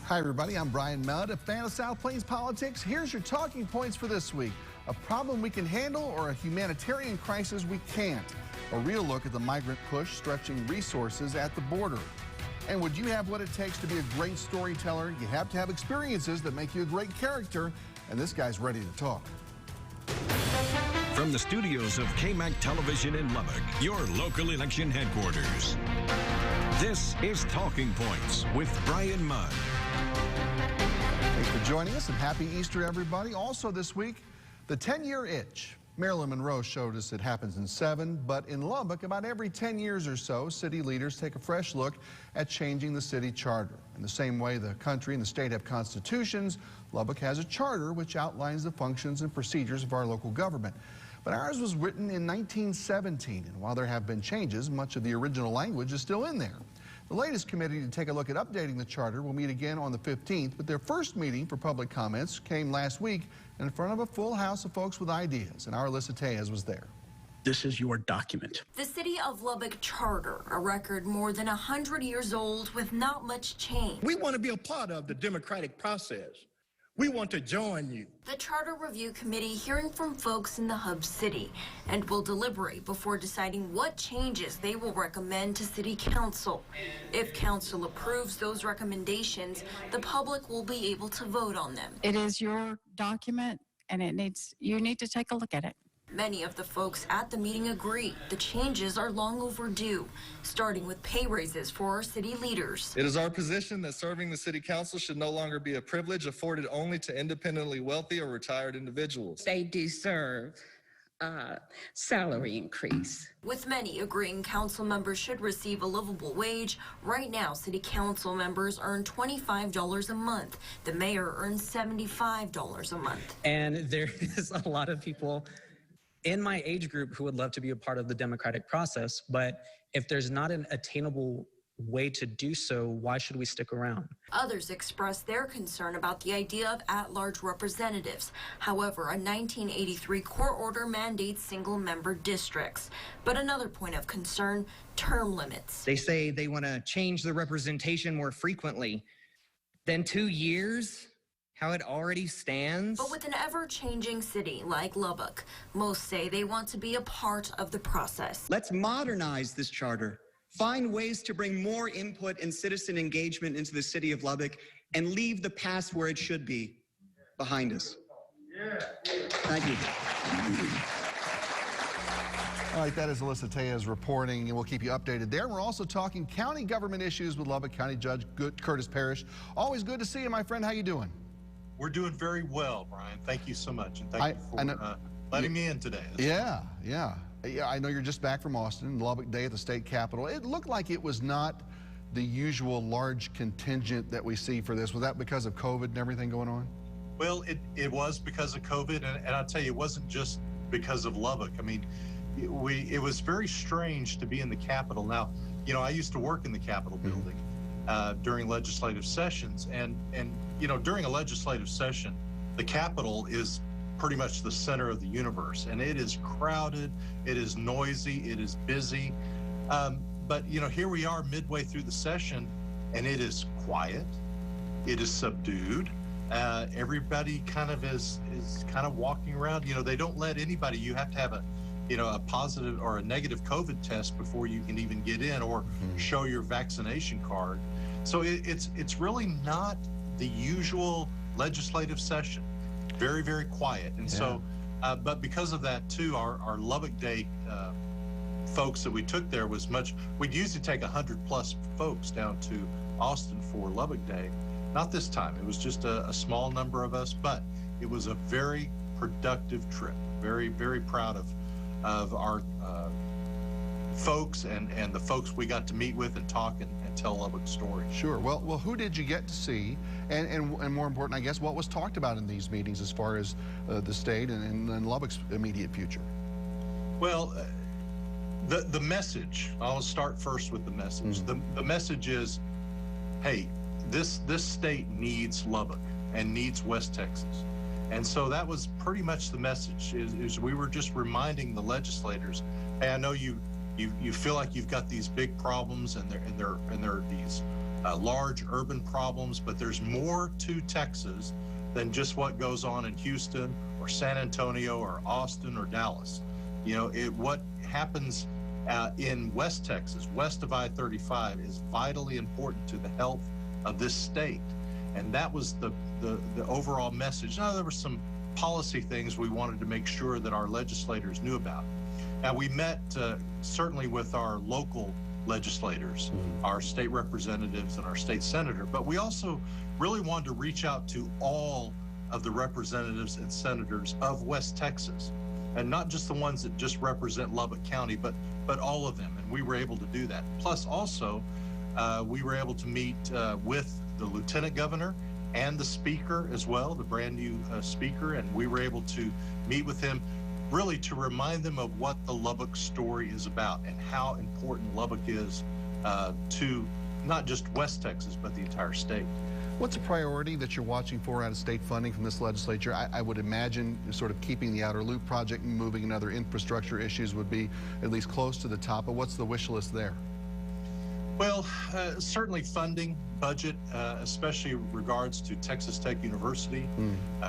Hi, everybody. I'm Bryan Mudd, a fan of South Plains politics. Here's your talking points for this week. A problem we can handle or a humanitarian crisis we can't. A real look at the migrant push stretching resources at the border. And would you have what it takes to be a great storyteller? You have to have experiences that make you a great character. And this guy's ready to talk. From the studios of KAMC Television in Lubbock, your local election headquarters. This is Talking Points with Bryan Mudd. Thanks for joining us and happy Easter, everybody. Also this week, the 10-year itch. Marilyn Monroe showed us it happens in 7, but in Lubbock, about every 10 years or so, city leaders take a fresh look at changing the city charter. In the same way the country and the state have constitutions, Lubbock has a charter which outlines the functions and procedures of our local government. But ours was written in 1917, and while there have been changes, much of the original language is still in there. The latest committee to take a look at updating the charter will meet again on the 15th, but their first meeting for public comments came last week in front of a full house of folks with ideas, and our Alyssa Tejas was there. This is your document. The City of Lubbock Charter, a record more than 100 years old with not much change. We want to be a part of the democratic process. We want to join you. The Charter Review Committee hearing from folks in the hub city and will deliberate before deciding what changes they will recommend to City Council. If Council approves those recommendations, the public will be able to vote on them. It is your document, and you need to take a look at it. Many of the folks at the meeting agree the changes are long overdue, starting with pay raises for our city leaders. It is our position that serving the city council should no longer be a privilege afforded only to independently wealthy or retired individuals. They deserve a salary increase. With many agreeing council members should receive a livable wage, right now city council members earn $25 a month. The mayor earns $75 a month. And there is a lot of people in my age group who would love to be a part of the democratic process, but if there's not an attainable way to do so, why should we stick around? Others express their concern about the idea of at-large representatives. However, a 1983 court order mandates single-member districts. But another point of concern, term limits. They say they want to change the representation more frequently. Then 2 years? How it already stands? But with an ever-changing city like Lubbock, most say they want to be a part of the process. Let's modernize this charter, find ways to bring more input and citizen engagement into the city of Lubbock, and leave the past where it should be, behind us. Thank you. All right, that is Alyssa Tejas reporting, and we'll keep you updated there. We're also talking county government issues with Lubbock County Judge Curtis Parrish. Always good to see you, my friend. How you doing? We're doing very well, Bryan. Thank you so much, and thank you for letting me in today. Yeah, I know you're just back from Austin, Lubbock Day at the state capitol. It looked like it was not the usual large contingent that we see for this. Was that because of COVID and everything going on? Well, it was because of COVID, and I'll tell you, it wasn't just because of Lubbock. I mean, it was very strange to be in the Capitol. Now, you know, I used to work in the Capitol building during legislative sessions, and you know, during a legislative session, the Capitol is pretty much the center of the universe, and it is crowded, it is noisy, it is busy. But you know, here we are midway through the session, and it is quiet, it is subdued. Everybody kind of is kind of walking around. You know, they don't let anybody. You have to have a positive or a negative COVID test before you can even get in or show your vaccination card. So it's really not the usual legislative session. Very, very quiet. And so, but because of that too, our Lubbock Day folks that we took there was much, we'd usually take 100+ folks down to Austin for Lubbock Day. Not this time, it was just a small number of us, but it was a very productive trip. Very, very proud of our folks and the folks we got to meet with and talk and tell Lubbock's story. Sure. Well, who did you get to see? And more important, I guess, what was talked about in these meetings as far as the state and Lubbock's immediate future? Well, the message, I'll start first with the message. The message is, hey, this state needs Lubbock and needs West Texas. And so that was pretty much the message, is we were just reminding the legislators, hey, I know you feel like you've got these big problems and there are these large urban problems, but there's more to Texas than just what goes on in Houston or San Antonio or Austin or Dallas. You know, what happens in West Texas, west of I-35, is vitally important to the health of this state. And that was the overall message. Now, there were some policy things we wanted to make sure that our legislators knew about. Now, we met certainly with our local legislators, our state representatives and our state senator, but we also really wanted to reach out to all of the representatives and senators of West Texas, and not just the ones that just represent Lubbock County, but all of them. And we were able to do that. Plus, also, we were able to meet with the lieutenant governor and the speaker as well, the brand new speaker, and we were able to meet with him really to remind them of what the Lubbock story is about and how important Lubbock is to not just West Texas, but the entire state. What's a priority that you're watching for out of state funding from this legislature? I would imagine sort of keeping the outer loop project moving and other infrastructure issues would be at least close to the top, but what's the wish list there? Well, certainly funding, budget, especially regards to Texas Tech University.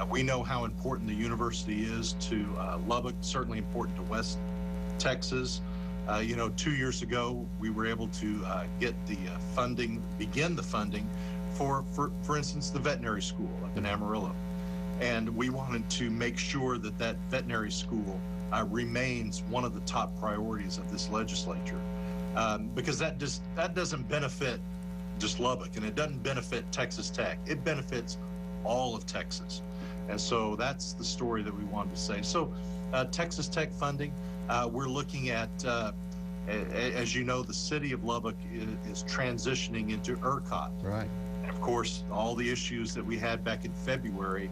We know how important the university is to Lubbock, certainly important to West Texas. You know, 2 years ago, we were able to get the funding, begin the funding for instance, the veterinary school up in Amarillo. And we wanted to make sure that that veterinary school remains one of the top priorities of this legislature. Because that doesn't benefit just Lubbock, and it doesn't benefit Texas Tech. It benefits all of Texas. And so that's the story that we wanted to say. So Texas Tech funding, we're looking at, as you know, the city of Lubbock is transitioning into ERCOT. Right. And of course, all the issues that we had back in February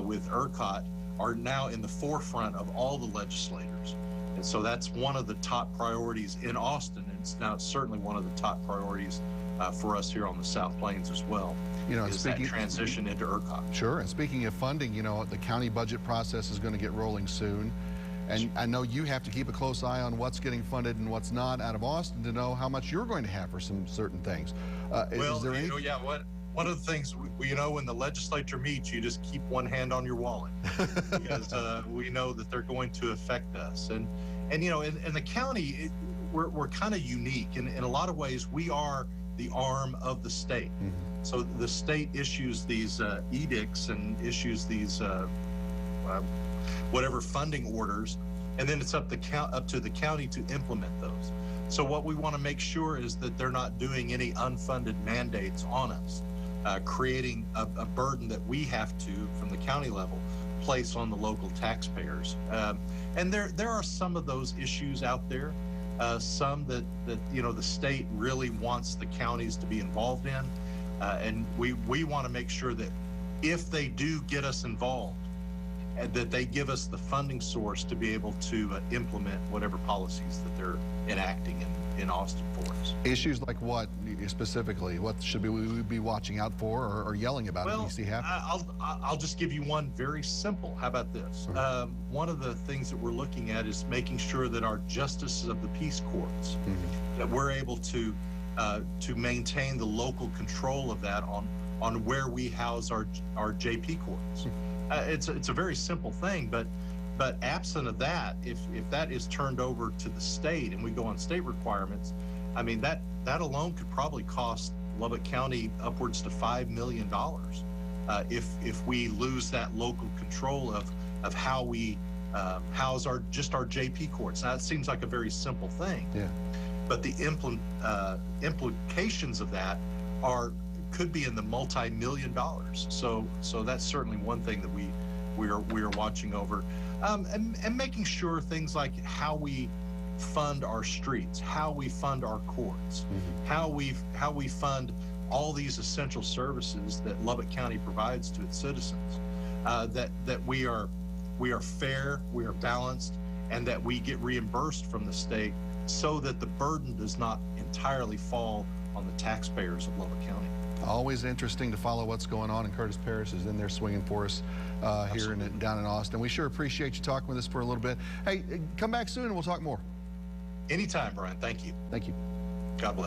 with ERCOT are now in the forefront of all the legislators. And so that's one of the top priorities in Austin. It's now certainly one of the top priorities for us here on the South Plains as well. You know, is that transition into ERCOT. Sure. And speaking of funding, you know, the county budget process is going to get rolling soon. And I know you have to keep a close eye on what's getting funded and what's not out of Austin to know how much you're going to have for some certain things. Well, is there any... you know, yeah, one of the things, you know, when the legislature meets, you just keep one hand on your wallet because we know that they're going to affect us. And you know, in the county, we're kind of unique. In a lot of ways, we are the arm of the state. So the state issues these edicts and issues these whatever funding orders, and then it's up to the county to implement those. So what we want to make sure is that they're not doing any unfunded mandates on us, creating a burden that we have to, from the county level, place on the local taxpayers. And there are some of those issues out there, some that you know the state really wants the counties to be involved in, and we want to make sure that if they do get us involved, that they give us the funding source to be able to implement whatever policies that they're enacting in Austin for us. Issues like what specifically? What should we be watching out for or yelling about if you see happen? I'll just give you one very simple. How about this? One of the things that we're looking at is making sure that our justices of the peace courts, that we're able to maintain the local control of that on where we house our JP courts. It's a very simple thing, but absent of that, if that is turned over to the state and we go on state requirements, I mean that alone could probably cost Lubbock County upwards to $5 million if we lose that local control of how we house our JP courts. Now it seems like a very simple thing, but the implications of that could be in the multi-million dollars. So that's certainly one thing that we are watching over, and making sure things like how we fund our streets, how we fund our courts, how we fund all these essential services that Lubbock County provides to its citizens, that we are fair, we are balanced, and that we get reimbursed from the state so that the burden does not entirely fall on the taxpayers of Lubbock County. Always interesting to follow what's going on, and Curtis Parrish is in there swinging for us here down in Austin. We sure appreciate you talking with us for a little bit. Hey, come back soon and we'll talk more. Anytime, Brian. Thank you. Thank you. God bless.